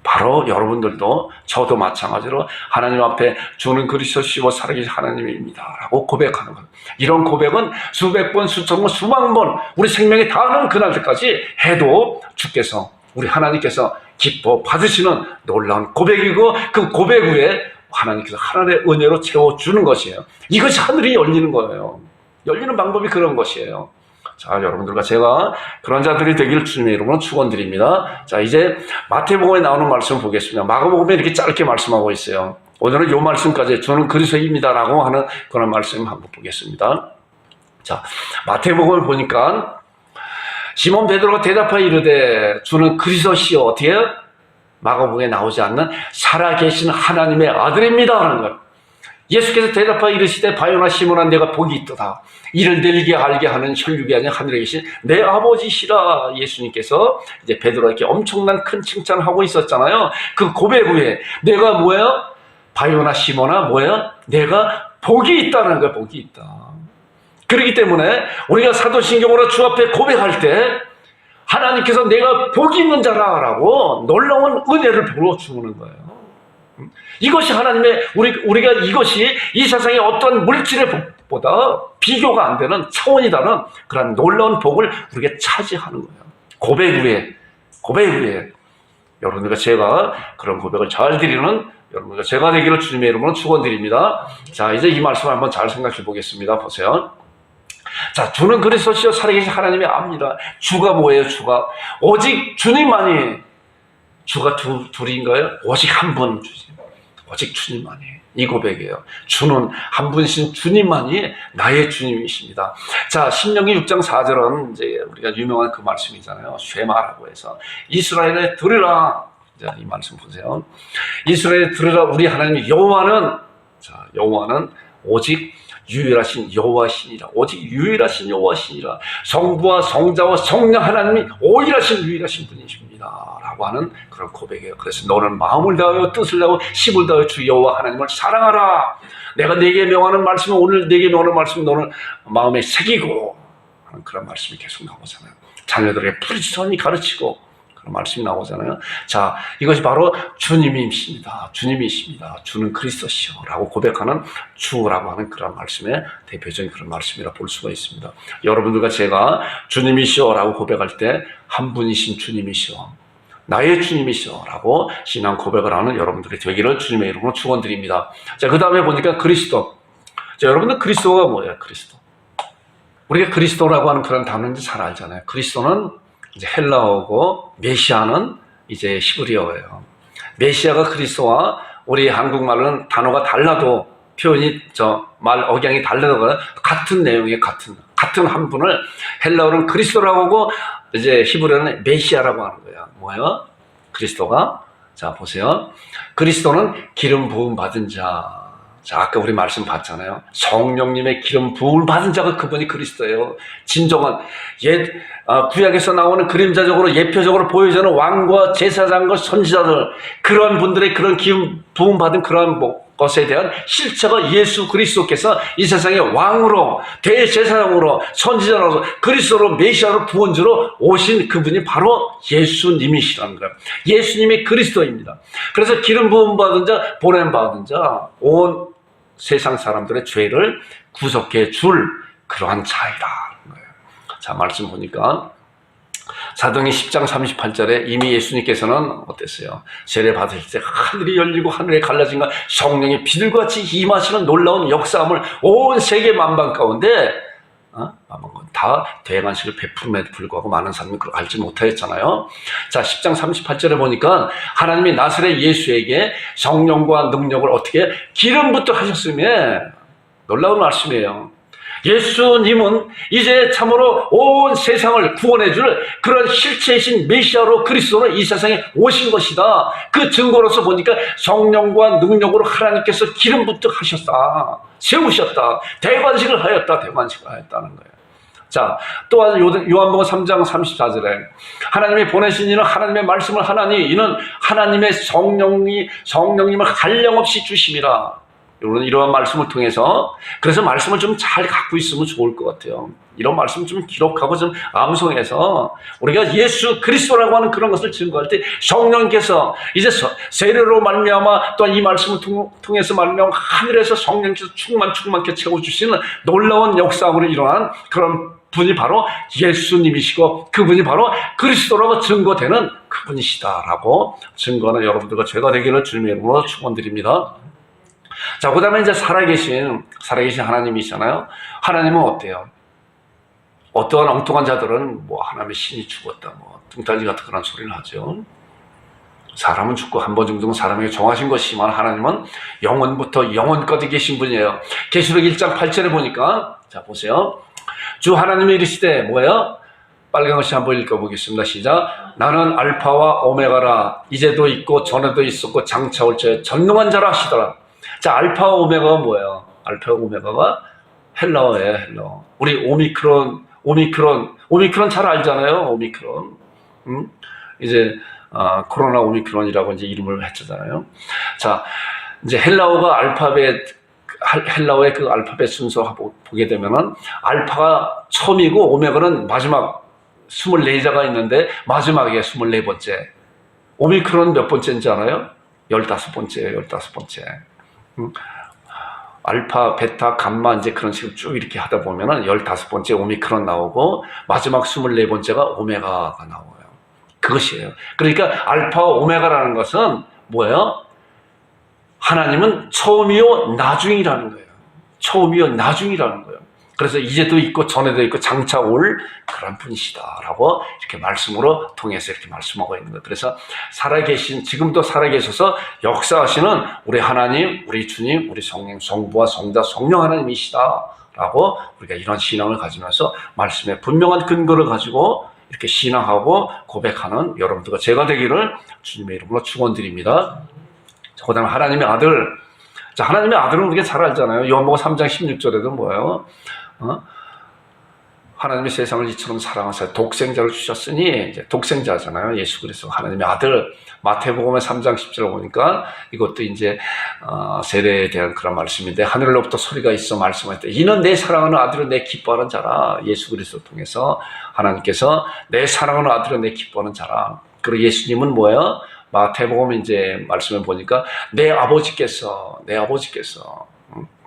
S1: 바로 여러분들도 저도 마찬가지로 하나님 앞에 주는 그리스도시고 살아계신 하나님입니다 라고 고백하는 것. 이런 고백은 수백 번, 수천 번, 수만 번 우리 생명이 닿는 그날까지 해도 주께서 우리 하나님께서 기뻐 받으시는 놀라운 고백이고 그 고백 후에 하나님께서 하나님의 은혜로 채워주는 것이에요. 이것이 하늘이 열리는 거예요. 열리는 방법이 그런 것이에요. 자, 여러분들과 제가 그런 자들이 되기를 주님의 이름으로 축원드립니다. 자, 이제 마태복음에 나오는 말씀 보겠습니다. 마가복음에 이렇게 짧게 말씀하고 있어요. 오늘은 이 말씀까지 주는 그리스도입니다라고 하는 그런 말씀 한번 보겠습니다. 자, 마태복음을 보니까 시몬 베드로가 대답하여 이르되 주는 그리스도시요 어떻게 마가복음에 나오지 않는 살아계신 하나님의 아들입니다 하는 거예요. 예수께서 대답하여 이르시되 바요나 시몬아 내가 복이 있도다. 이를 내게 알게 하는 혈육이 아니라 하늘에 계신 내 아버지시라. 예수님께서 이제 베드로에게 엄청난 큰 칭찬을 하고 있었잖아요. 그 고백 후에 내가 뭐야? 바요나 시몬아 뭐야? 내가 복이 있다는 거야. 복이 있다. 그렇기 때문에 우리가 사도신경으로 주 앞에 고백할 때 하나님께서 내가 복이 있는 자라라고 놀라운 은혜를 부어주는 거예요. 이것이 하나님의 우리가 이것이 이 세상의 어떤 물질의 복보다 비교가 안 되는 차원이 다른 그런 놀라운 복을 우리가 차지하는 거예요. 고백 후에 여러분들과 제가 그런 고백을 잘 드리는 여러분들과 제가 되기를 주님의 이름으로 축원드립니다. 자, 이제 이 말씀을 한번 잘 생각해 보겠습니다. 보세요. 자, 주는 그리스도시요 살아계신 하나님이 압니다. 주가 뭐예요? 주가 오직 주님만이. 주가 둘인가요? 오직 한 분 주님. 오직 주님만이. 이 고백이에요. 주는 한 분이신 주님만이 나의 주님이십니다. 자, 신명기 6장 4절은 이제 우리가 유명한 그 말씀이잖아요. 쉐마라고 해서 이스라엘에 들으라. 자, 이 말씀 보세요. 이스라엘에 들으라. 우리 하나님 여호와는 자, 여호와는 오직 유일하신 여호와시니라. 오직 유일하신 여호와시니라. 성부와 성자와 성령 하나님이 오일하신 유일하신 분이십니다 라고 하는 그런 고백이에요. 그래서 너는 마음을 다하여 뜻을 다하여 힘을 다하여 주 여호와 하나님을 사랑하라. 내가 네게 명하는 말씀은 오늘 네게 명하는 말씀은 너는 마음에 새기고 하는 그런 말씀이 계속 나오잖아요. 자녀들에게 부지런히 가르치고 그런 말씀이 나오잖아요. 자, 이것이 바로 주님이십니다. 주님이십니다. 주는 그리스도시요 라고 고백하는 주라고 하는 그런 말씀의 대표적인 그런 말씀이라 볼 수가 있습니다. 여러분들과 제가 주님이시요 라고 고백할 때 한 분이신 주님이시요 나의 주님이시요 라고 신앙 고백을 하는 여러분들이 되기를 주님의 이름으로 축원드립니다. 자, 그 다음에 보니까 그리스도. 자, 여러분들 그리스도가 뭐예요? 그리스도. 우리가 그리스도라고 하는 그런 단어인지 잘 알잖아요. 그리스도는 이제 헬라어고 메시아는 이제 히브리어예요. 메시아가 그리스도와 우리 한국말은 단어가 달라도 표현이 말 억양이 달라도 같은 내용의 같은 한 분을 헬라어는 그리스도라고 하고 이제 히브리어는 메시아라고 하는 거예요. 뭐예요? 그리스도가 자 보세요. 그리스도는 기름 부음 받은 자. 자, 아까 우리 말씀 봤잖아요. 성령님의 기름 부음을 받은 자가 그분이 그리스도예요. 진정한 구약에서 나오는 그림자적으로 예표적으로 보여주는 왕과 제사장과 선지자들 그런 분들의 그런 기름 부음 받은 그런 것에 대한 실체가 예수 그리스도께서 이 세상의 왕으로 대제사장으로 선지자로 그리스도로 메시아로 구원주로 오신 그분이 바로 예수님이시라는 거예요. 예수님이 그리스도입니다. 그래서 기름 부음 받은 자 보냄 받은 자 온 세상 사람들의 죄를 구속해 줄 그러한 자이라는 거예요. 자, 말씀 보니까 사도행전 10장 38절에 이미 예수님께서는 어땠어요? 세례 받으실 때 하늘이 열리고 하늘에 갈라진가 성령이 비둘같이 임하시는 놀라운 역사함을 온 세계 만방 가운데 다 대만식을 베풀음에도 불구하고 많은 사람이 그걸 알지 못하였잖아요. 자, 10장 38절에 보니까 하나님이 나사렛 예수에게 성령과 능력을 어떻게 기름부터 하셨으며 놀라운 말씀이에요. 예수님은 이제 참으로 온 세상을 구원해 줄 그런 실체이신 메시아로 그리스도로 이 세상에 오신 것이다. 그 증거로서 보니까 성령과 능력으로 하나님께서 기름부터 하셨다. 세우셨다. 대관식을 하였다는 거예요. 자, 또한 요한복음 3장 34절에 하나님이 보내신 이는 하나님의 말씀을 하나니 이는 하나님의 성령님을 한량없이 주심이라. 이러한 말씀을 통해서, 그래서 말씀을 좀 잘 갖고 있으면 좋을 것 같아요. 이런 말씀 좀 기록하고 좀 암송해서 우리가 예수 그리스도라고 하는 그런 것을 증거할 때 성령께서 이제 세례로 말미암아 또한 이 말씀을 통해서 말미암아 하늘에서 성령께서 충만케 채워주시는 놀라운 역사로 일어난 그런 분이 바로 예수님이시고 그분이 바로 그리스도라고 증거되는 그분이시다라고 증거하는 여러분들과 제가 되기를 주님의 이름으로 축원드립니다. 자, 그 다음에 이제 살아계신 하나님이잖아요. 하나님은 어때요? 어떠한 엉뚱한 자들은 뭐 하나님의 신이 죽었다, 뭐 뚱딴지 같은 그런 소리를 하죠. 사람은 죽고 한 번 정도는 사람에게 정하신 것이지만 하나님은 영원부터 영원까지 계신 분이에요. 계시록 1장 8절에 보니까, 자, 보세요. 주 하나님이 이르시되 뭐예요? 빨간 글씨 한번 읽어보겠습니다. 시작. 나는 알파와 오메가라. 이제도 있고 전에도 있었고 장차 올 자의 전능한 자라 하시더라. 자, 알파와 오메가가 뭐예요? 알파와 오메가가 헬라어예요, 헬라어. 우리 오미크론 잘 알잖아요, 오미크론. 이제, 코로나 오미크론이라고 이제 이름을 했잖아요. 자, 이제 헬라어의 그 알파벳 순서 보게 되면은, 알파가 처음이고, 오메가는 마지막 24자가 있는데, 마지막에 24번째. 오미크론 몇 번째인지 알아요? 15번째예요, 15번째. 알파, 베타, 감마 이제 그런 식으로 쭉 이렇게 하다 보면은 15번째 오미크론 나오고 마지막 24번째가 오메가가 나와요. 그것이에요. 그러니까 알파와 오메가라는 것은 뭐예요? 하나님은 처음이요 나중이라는 거예요. 처음이요 나중이라는 거예요. 그래서 이제도 있고 전에도 있고 장차 올 그런 분이시다라고 이렇게 말씀으로 통해서 이렇게 말씀하고 있는 거예요. 그래서 지금도 살아계셔서 역사하시는 우리 하나님, 우리 주님, 우리 성부와 성자, 성령 하나님이시다라고 우리가 이런 신앙을 가지면서 말씀의 분명한 근거를 가지고 이렇게 신앙하고 고백하는 여러분들과 제가 되기를 주님의 이름으로 축원드립니다. 그 다음에 하나님의 아들. 자, 하나님의 아들은 우리가 잘 알잖아요. 요한복음 3장 16절에도 뭐예요? 하나님의 세상을 이처럼 사랑하사 독생자를 주셨으니, 이제 독생자잖아요. 예수 그리스도 하나님의 아들. 마태복음의 3장 10절을 보니까 이것도 이제 세례에 대한 그런 말씀인데, 하늘로부터 소리가 있어 말씀할 때 이는 내 사랑하는 아들은 내 기뻐하는 자라. 예수 그리스도를 통해서 하나님께서 내 사랑하는 아들은 내 기뻐하는 자라. 그리고 예수님은 뭐예요? 마태복음 이제 말씀을 보니까 내 아버지께서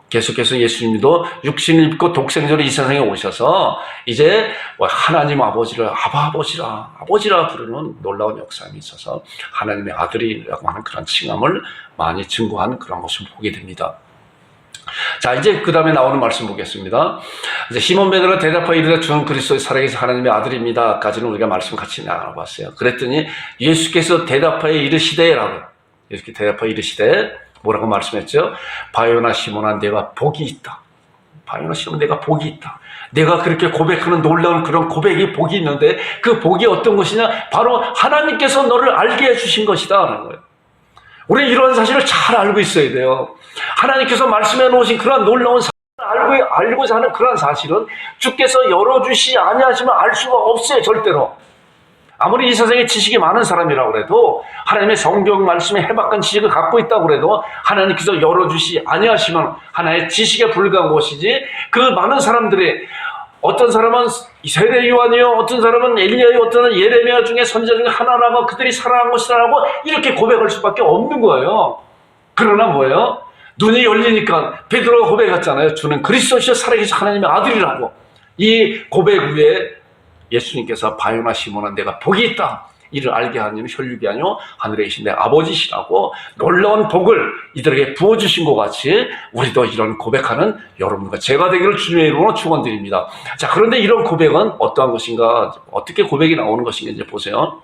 S1: 계속해서 예수님도 육신을 입고 독생자로 이 세상에 오셔서 이제 하나님 아버지를 아버지라 부르는 놀라운 역사가 있어서 하나님의 아들이라고 하는 그런 칭함을 많이 증거한 그런 모습을 보게 됩니다. 자, 이제 그 다음에 나오는 말씀 보겠습니다. 이제 시몬 베드로가 대답하여 이르되 주는 그리스도의 살아계신 하나님의 아들입니다. 까지는 우리가 말씀 같이 나눠봤어요. 그랬더니 예수께서 대답하여 이르시되 뭐라고 말씀했죠? 바요나 시몬아 내가 복이 있다. 바요나 시몬 내가 복이 있다. 내가 그렇게 고백하는 놀라운 그런 고백이 복이 있는데 그 복이 어떤 것이냐? 바로 하나님께서 너를 알게 해주신 것이다 하는 거예요. 우리 이런 사실을 잘 알고 있어야 돼요. 하나님께서 말씀해 놓으신 그런 놀라운 사실을 알고자 하는 그런 사실은 주께서 열어주시지 아니하시면 알 수가 없어요. 절대로. 아무리 이 세상에 지식이 많은 사람이라고 해도 하나님의 성경 말씀에 해박한 지식을 갖고 있다고 해도 하나님께서 열어주시지 아니하시면 하나의 지식에 불과한 것이지, 그 많은 사람들이 어떤 사람은 세례 요한이요, 어떤 사람은 엘리야요, 어떤 사람은 예레미야 중에 선지자 중에 하나라고 그들이 살아난 것이라고 이렇게 고백할 수밖에 없는 거예요. 그러나 뭐예요? 눈이 열리니까 베드로가 고백했잖아요. 주는 그리스도시여 살아계신 하나님의 아들이라고. 이 고백 후에 예수님께서 바요나 시몬아 내가 복이 있다. 이를 알게 하는 이는 혈육이 아니요 하늘에 계신 내 아버지시라고 놀라운 복을 이들에게 부어주신 것 같이 우리도 이런 고백하는 여러분과 제가 되기를 주님의 이름으로 축원드립니다. 자, 그런데 이런 고백은 어떠한 것인가, 어떻게 고백이 나오는 것인가 이제 보세요.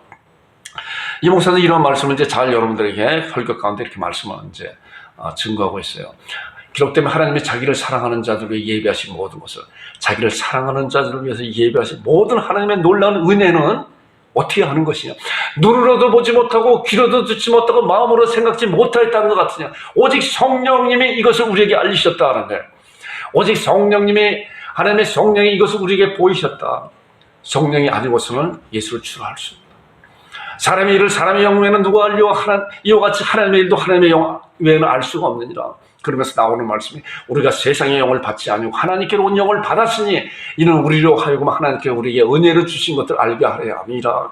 S1: 이 목사는 이런 말씀을 이제 잘 여러분들에게 혈격 가운데 이렇게 말씀을 이제 증거하고 있어요. 기록되면 하나님이 자기를 사랑하는 자들을 위해 예비하신 모든 것을, 자기를 사랑하는 자들을 위해서 예비하신 모든 하나님의 놀라운 은혜는 어떻게 하는 것이냐? 눈으로도 보지 못하고 귀로도 듣지 못하고 마음으로 생각지 못하였다는 것 같으냐? 오직 성령님이 이것을 우리에게 알리셨다는 거예요. 오직 성령님이 하나님의 성령이 이것을 우리에게 보이셨다. 성령이 아니고서는 예수를 주라 할 수 없다. 사람의 일을 사람의 영 외에는 누가 알려? 이와 같이 하나님의 일도 하나님의 영 외에는 알 수가 없느니라. 그러면서 나오는 말씀이 우리가 세상의 영을 받지 아니고 하나님께로 온 영을 받았으니 이는 우리로 하여금 하나님께 우리에게 은혜로 주신 것을 알게 하려 함이라.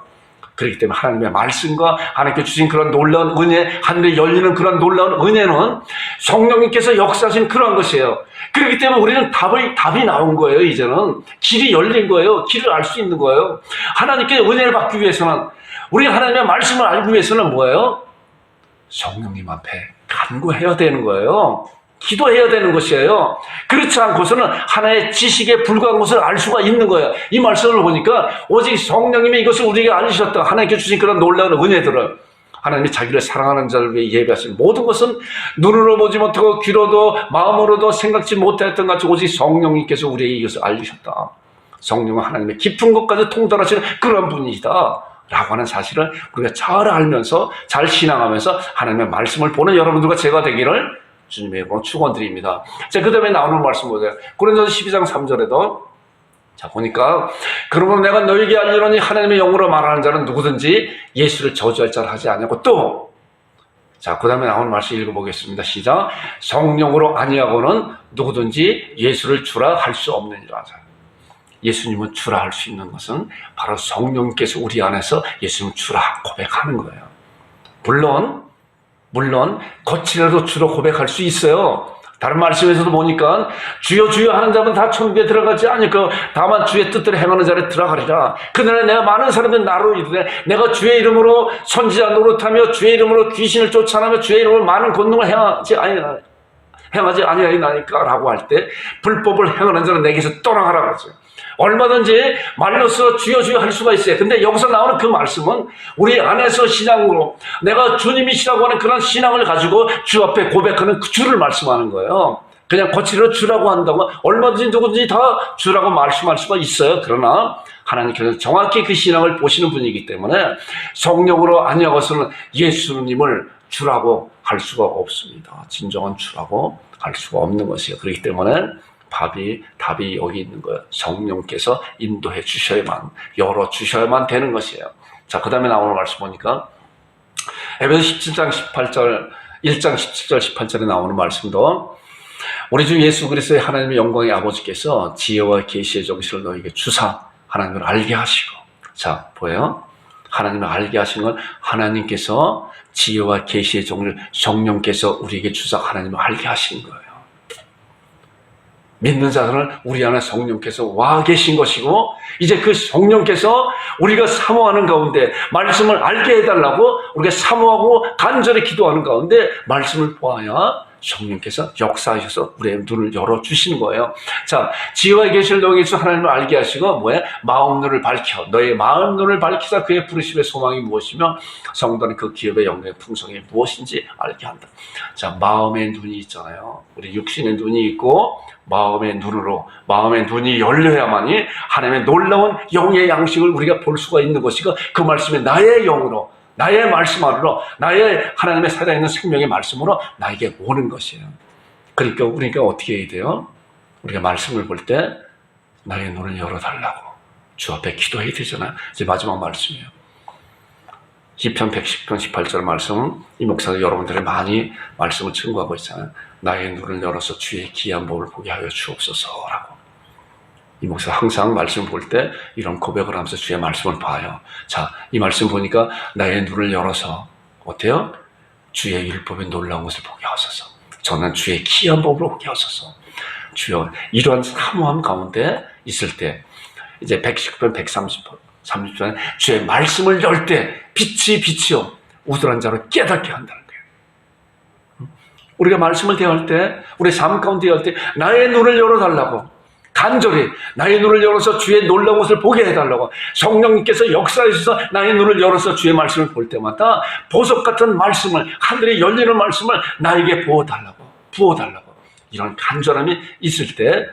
S1: 그렇기 때문에 하나님의 말씀과 하나님께 주신 그런 놀라운 은혜, 하늘에 열리는 그런 놀라운 은혜는 성령님께서 역사하신 그런 것이에요. 그렇기 때문에 우리는 답이 나온 거예요. 이제는 길이 열린 거예요. 길을 알 수 있는 거예요. 하나님께 은혜를 받기 위해서는, 우리 하나님의 말씀을 알기 위해서는 뭐예요? 성령님 앞에 간구해야 되는 거예요. 기도해야 되는 것이에요. 그렇지 않고서는 하나의 지식에 불과한 것을 알 수가 있는 거예요. 이 말씀을 보니까 오직 성령님이 이것을 우리에게 알리셨다. 하나님께 주신 그런 놀라운 은혜들을, 하나님이 자기를 사랑하는 자를 위해 예비하신 모든 것은 눈으로 보지 못하고 귀로도 마음으로도 생각지 못했던 같이 오직 성령님께서 우리에게 이것을 알리셨다. 성령은 하나님의 깊은 것까지 통달하시는 그런 분이다 라고 하는 사실을 우리가 잘 알면서, 잘 신앙하면서 하나님의 말씀을 보는 여러분들과 제가 되기를 주님의 이름으로 축원드립니다. 자, 그 다음에 나오는 말씀 보세요. 고린도서 12장 3절에도 자, 보니까 그러므로 내가 너에게 알리노니 하나님의 영으로 말하는 자는 누구든지 예수를 저주할 자를 하지 않냐고. 또 자, 그 다음에 나오는 말씀 읽어보겠습니다. 시작. 성령으로 아니하고는 누구든지 예수를 주라 할 수 없느니라. 예수님은 주라 할 수 있는 것은 바로 성령께서 우리 안에서 예수님 주라 고백하는 거예요. 물론 거칠어도 주로 고백할 수 있어요. 다른 말씀에서도 보니까 주여 주여 하는 자는 다 천국에 들어가지 않을까. 다만 주의 뜻대로 행하는 자를 들어가리라. 그날에 내가 많은 사람들 나로 이르되 내가 주의 이름으로 선지자 노릇하며 주의 이름으로 귀신을 쫓아내며 주의 이름으로 많은 권능을 행하지 아니하리나이까 라고 할 때 불법을 행하는 자는 내게서 떠나가라고 하죠. 얼마든지 말로써 주여 주여 할 수가 있어요. 근데 여기서 나오는 그 말씀은 우리 안에서 신앙으로 내가 주님이시라고 하는 그런 신앙을 가지고 주 앞에 고백하는 그 주를 말씀하는 거예요. 그냥 거칠어 주라고 한다고 얼마든지 누구든지 다 주라고 말씀할 수가 있어요. 그러나 하나님께서 정확히 그 신앙을 보시는 분이기 때문에 성령으로 아니하고서는 예수님을 주라고 할 수가 없습니다. 진정한 주라고 할 수가 없는 것이에요. 그렇기 때문에 답이 여기 있는 거예요. 성령께서 인도해 주셔야만, 열어주셔야만 되는 것이에요. 자, 그 다음에 나오는 말씀 보니까 에베소 17장 18절, 1장 17절 18절에 나오는 말씀도 우리 주 예수 그리스도의 하나님의 영광의 아버지께서 지혜와 계시의 정신을 너에게 주사 하나님을 알게 하시고. 자, 보여요? 하나님을 알게 하신 건 하나님께서 지혜와 계시의 정신을 성령께서 우리에게 주사 하나님을 알게 하신 거예요. 믿는 자들은 우리 안에 성령께서 와 계신 것이고, 이제 그 성령께서 우리가 사모하는 가운데 말씀을 알게 해달라고 우리가 사모하고 간절히 기도하는 가운데 말씀을 보아야 성령께서 역사하셔서 우리의 눈을 열어주시는 거예요. 자, 지혜와 계시를 너에게서 하나님을 알게 하시고 뭐야? 마음 눈을 밝혀. 너의 마음 눈을 밝히사 그의 부르심의 소망이 무엇이며 성도는 그 기업의 영광의 풍성이 무엇인지 알게 한다. 자, 마음의 눈이 있잖아요. 우리 육신의 눈이 있고 마음의 눈이 열려야만이 하나님의 놀라운 영의 양식을 우리가 볼 수가 있는 것이고, 그 말씀이 나의 영으로, 나의 말씀 안으로, 나의 하나님의 살아있는 생명의 말씀으로 나에게 오는 것이에요. 그러니까 우리가 어떻게 해야 돼요? 우리가 말씀을 볼 때 나의 눈을 열어달라고 주 앞에 기도해야 되잖아요. 이제 마지막 말씀이에요. 시편 110편 18절 말씀은 이 목사가 여러분들의 많이 말씀을 증거하고 있잖아요. 나의 눈을 열어서 주의 기이한 법을 보게 하여 주옵소서라고. 이 목사가 항상 말씀 볼 때 이런 고백을 하면서 주의 말씀을 봐요. 자, 이 말씀 보니까 나의 눈을 열어서 어때요? 주의 율법의 놀라운 것을 보게 하소서. 저는 주의 기이한 법을 보게 하소서. 주여, 이러한 사모함 가운데 있을 때 이제 110편 130편 주의 말씀을 열 때 빛이요 우둔한 자로 깨닫게 한다는 거예요. 우리가 말씀을 대할 때, 우리 삶 가운데 할 때 나의 눈을 열어달라고 간절히 나의 눈을 열어서 주의 놀라운 것을 보게 해달라고 성령님께서 역사하셔서 나의 눈을 열어서 주의 말씀을 볼 때마다 보석 같은 말씀을, 하늘에 열리는 말씀을 나에게 부어달라고 이런 간절함이 있을 때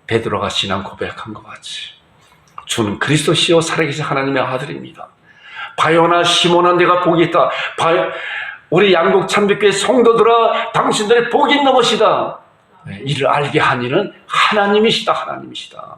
S1: 베드로가 신앙 고백한 것 같이 주는 그리스도시요 살아계신 하나님의 아들입니다. 바요나 시몬아 내가 복이 있다. 우리 양국 참빛교회 성도들아 당신들의 복이 있는 것이다. 이를 알게 한 이는 하나님이시다, 하나님이시다.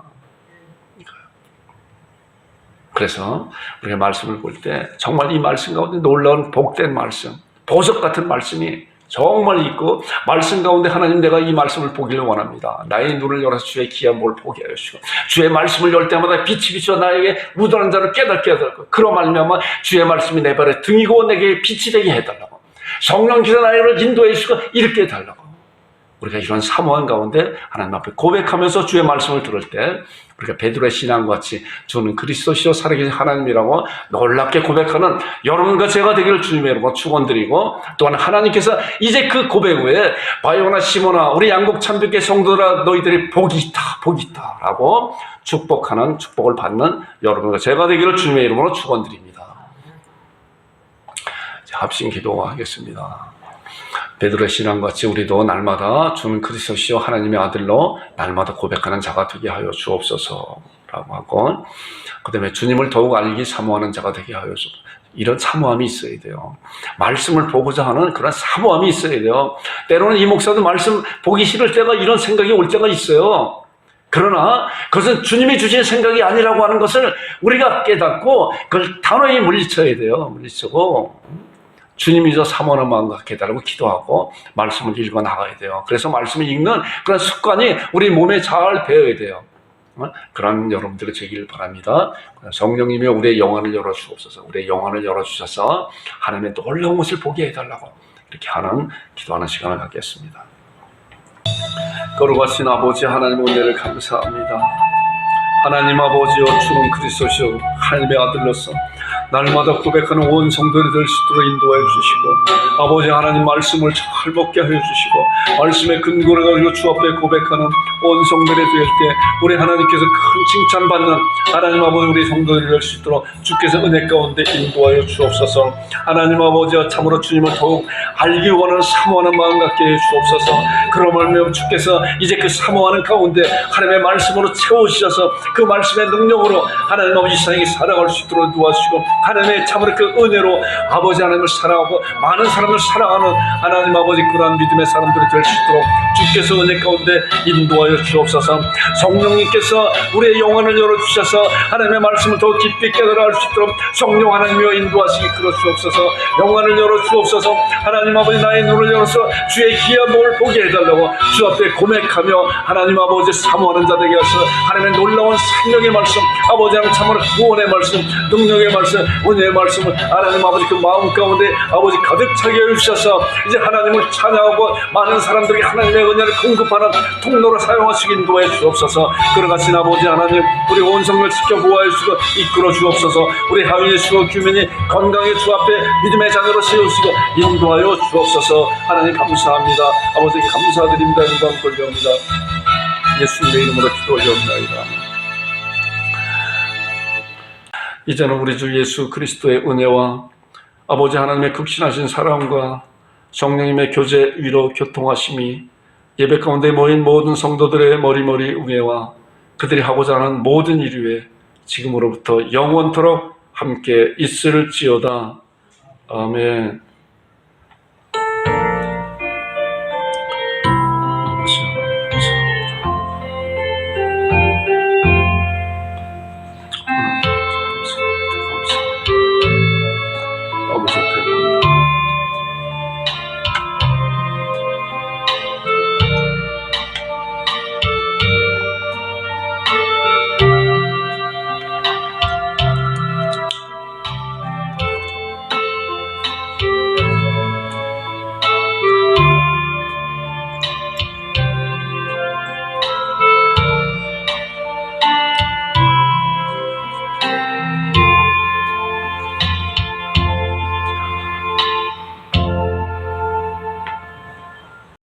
S1: 그래서 우리가 말씀을 볼 때 정말 이 말씀 가운데 놀라운 복된 말씀, 보석 같은 말씀이 정말 있고, 말씀 가운데 하나님, 내가 이 말씀을 보기를 원합니다. 나의 눈을 열어서 주의 귀한 복을 보게 하여 주시고, 주의 말씀을 열 때마다 빛이 비쳐 나에게 묻어난 자를 깨닫게 해달라고, 그로 말미암아 주의 말씀이 내 발에 등이고 내게 빛이 되게 해달라고, 성령께서 나를 인도해 주시고 이렇게 해달라고. 우리가 이런 사모한 가운데 하나님 앞에 고백하면서 주의 말씀을 들을 때, 우리가 베드로의 신앙과 같이 주는 그리스도시요 살아계신 하나님이라고 놀랍게 고백하는 여러분과 제가 되기를 주님의 이름으로 축원드리고, 또한 하나님께서 이제 그 고백 후에 바요나 시모나 우리 양곡 참빛교회 성도들아 너희들이 복이 있다, 복이 있다 라고 축복하는, 축복을 받는 여러분과 제가 되기를 주님의 이름으로 축원드립니다. 합심 기도하겠습니다. 베드로의 신앙과 같이 우리도 날마다 주는 그리스도시요 하나님의 아들로 날마다 고백하는 자가 되게 하여 주옵소서라고 하고, 그 다음에 주님을 더욱 알기 사모하는 자가 되게 하여 주옵소서. 이런 사모함이 있어야 돼요. 말씀을 보고자 하는 그런 사모함이 있어야 돼요. 때로는 이 목사도 말씀 보기 싫을 때가, 이런 생각이 올 때가 있어요. 그러나 그것은 주님이 주신 생각이 아니라고 하는 것을 우리가 깨닫고 그걸 단호히 물리쳐야 돼요. 물리치고 주님이 저 사모하는 마음 갖게 해달라고 기도하고 말씀을 읽어 나가야 돼요. 그래서 말씀을 읽는 그런 습관이 우리 몸에 잘 배어야 돼요. 그런 여러분들이 되길 바랍니다. 성령님이 우리의 영안을 열어주옵소서. 우리의 영안을 열어주셔서 하나님의 놀라운 것을 보게 해달라고 이렇게 하는, 기도하는 시간을 갖겠습니다. 거룩하신 아버지 하나님, 은혜를 감사합니다. 하나님 아버지여, 주는 그리스도시요 하나님의 아들로서 날마다 고백하는 온 성도들이 될 수 있도록 인도해 주시고, 아버지 하나님 말씀을 잘 먹게 하여 주시고, 말씀의 근거를 가지고 주 앞에 고백하는 온 성도들이 될 때 우리 하나님께서 큰 칭찬받는 하나님 아버지 우리 성도들이 될 수 있도록 주께서 은혜 가운데 인도하여 주옵소서. 하나님 아버지와 참으로 주님을 더욱 알기 원하는 사모하는 마음 갖게 해 주옵소서. 그러므로 주께서 이제 그 사모하는 가운데 하나님의 말씀으로 채우셔서 그 말씀의 능력으로 하나님 아버지 세상에 살아갈 수 있도록 도와주시고, 하나님의 참으로 그 은혜로 아버지 하나님을 사랑하고 많은 사람을 사랑하는 하나님 아버지 그러한 믿음의 사람들이 될 수 있도록 주께서 은혜 가운데 인도하여 주옵소서. 성령님께서 우리의 영혼을 열어주셔서 하나님의 말씀을 더 깊이 깨달아 알 수 있도록 성령 하나님이여 인도하시기 그러시옵소서. 영혼을 열어주옵소서. 하나님 아버지 나의 눈을 열어서 주의 귀한 복을 보게 해달라고 주 앞에 고백하며 하나님 아버지 사모하는 자 되게 하셔서 하나님의 놀라운 생명의 말씀, 아버지 하나님 참으로 구원의 말씀, 능력의 말씀, 은혜의 말씀을 하나님 아버지 그 마음 가운데 아버지 가득 차게 해주셔서 이제 하나님을 찬양하고 많은 사람들에게 하나님의 은혜를 공급하는 통로로 사용하시기 인도해 주옵소서. 그러가신 아버지 하나님, 우리 온 성을 지켜보아 주시고 이끌어 주옵소서. 우리 하윤이 수고 규민이 건강히 주 앞에 믿음의 자녀로 세우시고 인도하여 주옵소서. 하나님 감사합니다. 아버지께 감사드립니다. 영광 돌려옵니다. 예수님의 이름으로 기도 올려옵나이다. 이제는 우리 주 예수 그리스도의 은혜와 아버지 하나님의 극신하신 사랑과 성령님의 교제, 위로, 교통하심이 예배 가운데 모인 모든 성도들의 머리머리 우애와 그들이 하고자 하는 모든 일 위에 지금으로부터 영원토록 함께 있을지어다. 아멘.